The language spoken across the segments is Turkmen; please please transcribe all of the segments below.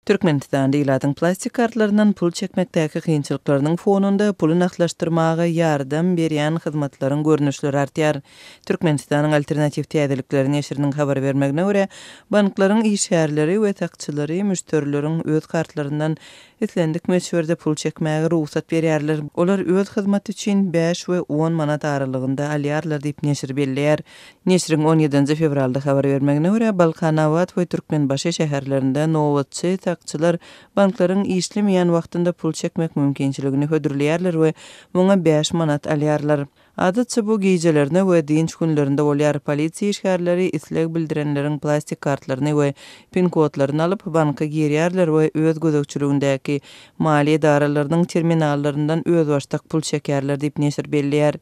Türkmenistanda ilatyň plastik kartlaryndan pul çekmekdäki kynçylyklarynyň fonunda puly nagtlaşdyrmaga ýardam berýän hyzmatlaryň görnüşleri artýar. Türkmenistanyň alternativ täzelikleri neşriniň habar bermegine görä, banklaryň işgärleri we takçylary müşterileriň öz kartlaryndan islendik meşwerde pul çekmäge ruhsat berýärler. Olar öz hyzmat üçin 5 we 10 manat aralygynda alýarlar diýip neşir belleýär. Neşriň 17 fevralda habar bermegine görä, Balkanawat we Türkmenbaşy şäherlerinde nowatçy takçylar banklaryň işlemeýän wagtynda pul çekmek mümkinçiligini hödürleýärler we muňa 5 manat alýarlar. Adatça bu gecelerine we dinç günlerinde bolýar. Polisiýa işgärleri isleg bildirenleriň plastik kartlaryny we pin kodlaryny alyp banka girýärler we öz gözegçiligindäki maliýe daralarynyň terminallarynyň öz başdak pul çekerler diýip neşir belleýär.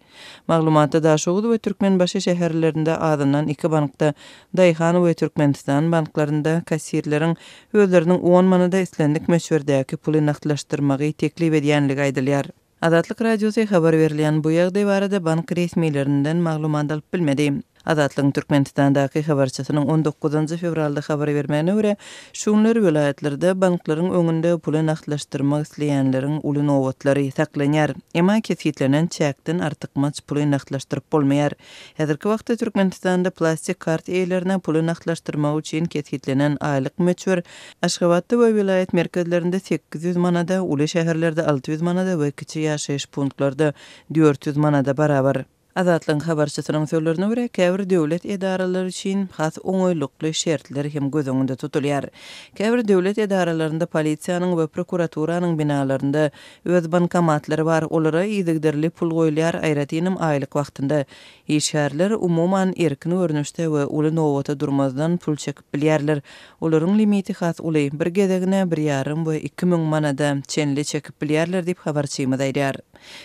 Maglumatda daşugy we Türkmenbaşy şäherlerinde adından 2 bankda Daýhan we Türkmenistan banklarynda kassirleriň özleriniň 10 manada islendik meşwerdäki puly nagtlaşdyrmagy teklip edýänligi aýdylýar. Azatlyk radiosy habar berilýän bu ýagdaý barada bank resmiýetlerinden maglumat alyp bilmedi. Azatlyň Türkmenistandaky habarçysynyň 19 fevralda habar bermegine görä, şunlar vilayatlerde banklaryň öňünde puly nagtlaşdyrmak isleýänleriň uly nowatlary saklanýar. Emma keskitlenen çäkden artykmaç puly nagtlaşdyryp bolmaýar. Häzirki wagtda Türkmenistanda plastik kart eýlerine puly nagtlaşdyrmak üçin keskitlenen aýlyk meçwer Aşgabatda we vilayet merkezlerinde 800 manada, uly şäherlerde 600 manada we kiçi ýaşaýyş punktlarda 400 manada barabar. Azatlyň habarçysynyň sözlerine görä, käbir döwlet edaralary üçin has oňoýlukly şertler hem göz öňünde tutulýar. Käbir döwlet edaralarynda polisiýanyň we prokuraturanyň binalarynda öz bankomatlary bar, olara ýygdyrly pul goýulýar. Aýratynym aýlyk wagtynda işgärler umuman erkin görnüşde we uly nowata durmazdan pul çekip bilýärler. Olaryň limiti has uly bir gezegine 1,5 we 2000 manada çenli çekip bilýärler diýip habarçymyz aýdýar.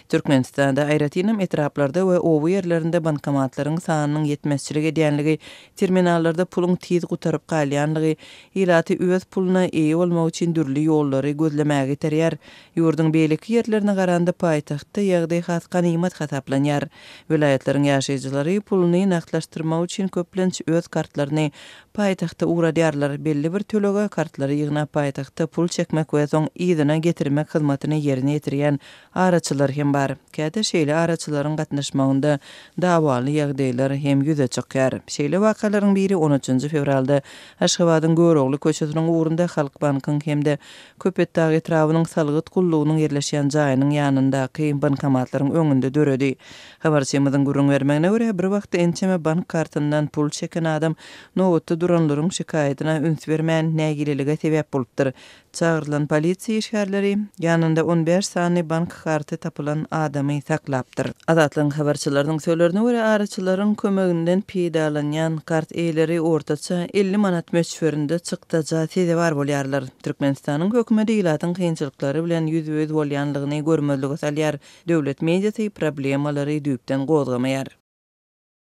Türkmenistanda aýratynym etraplarda we owu ýerlerinde bankomatlaryň sanynyň ýetmezçiligi edýänligi, terminallarda puluň tiz gutaryp galýanlygy, ilaty öz puluna eýe bolmak üçin dürli ýollary gözlemäge terýär. Ýurdun beýleki ýerlerine garanda paýtagtda ýagdaý has ganymat hasaplanýar. Vilayatleriň ýaşaýjylary puluny nagtlaşdyrmak üçin köplenç öz kartlaryny paýtagtda uradýarlar. Belli bir төлege kartlary ýygnap paýtagtda pul çekmek we soň ýygyna getirmek hyzmatyny ýerine ýetirýän araçylar hem bar. Käde şeýle araçylaryň gatnaşmagynda dawaly ýagdaýlar hem ýüze çykýar. Şeýle wakalaryň biri 13 fevralda Aşgabatyň Görogly köçesiniň ugrunda Halk Bankyň hemde Köpetdäki etrawynyň salgyt gullugynyň ýerleşýän jaýynyň ýanyndaky bankomatlaryň öňünde döredi. Habarçymyzyň gurrun bermegine görä, bir wagtda ençeme bank kartyndan pul çeken adam nowatda duranlaryň şikaýatyna üns bermän nägilelige sebäp bolupdyr. Çağırılan polisiýa işgärleri ýanynda 15 sany bank karty tapylan adamy saklapdyr. Azatlyň habarçylarynyň sözlerine görä, araçylaryň kömeginden peýdalanýan kart eýleri ortaça 50 manat meçferinde çykdaja seze bar bolýarlar. Türkmenistanyň hökümeti ilatyň kynçylyklary bilen ýüz-ýüz bolýanlygyny görmezlige salýar. Döwlet mediasy problemalary düýpden gozgamaýar.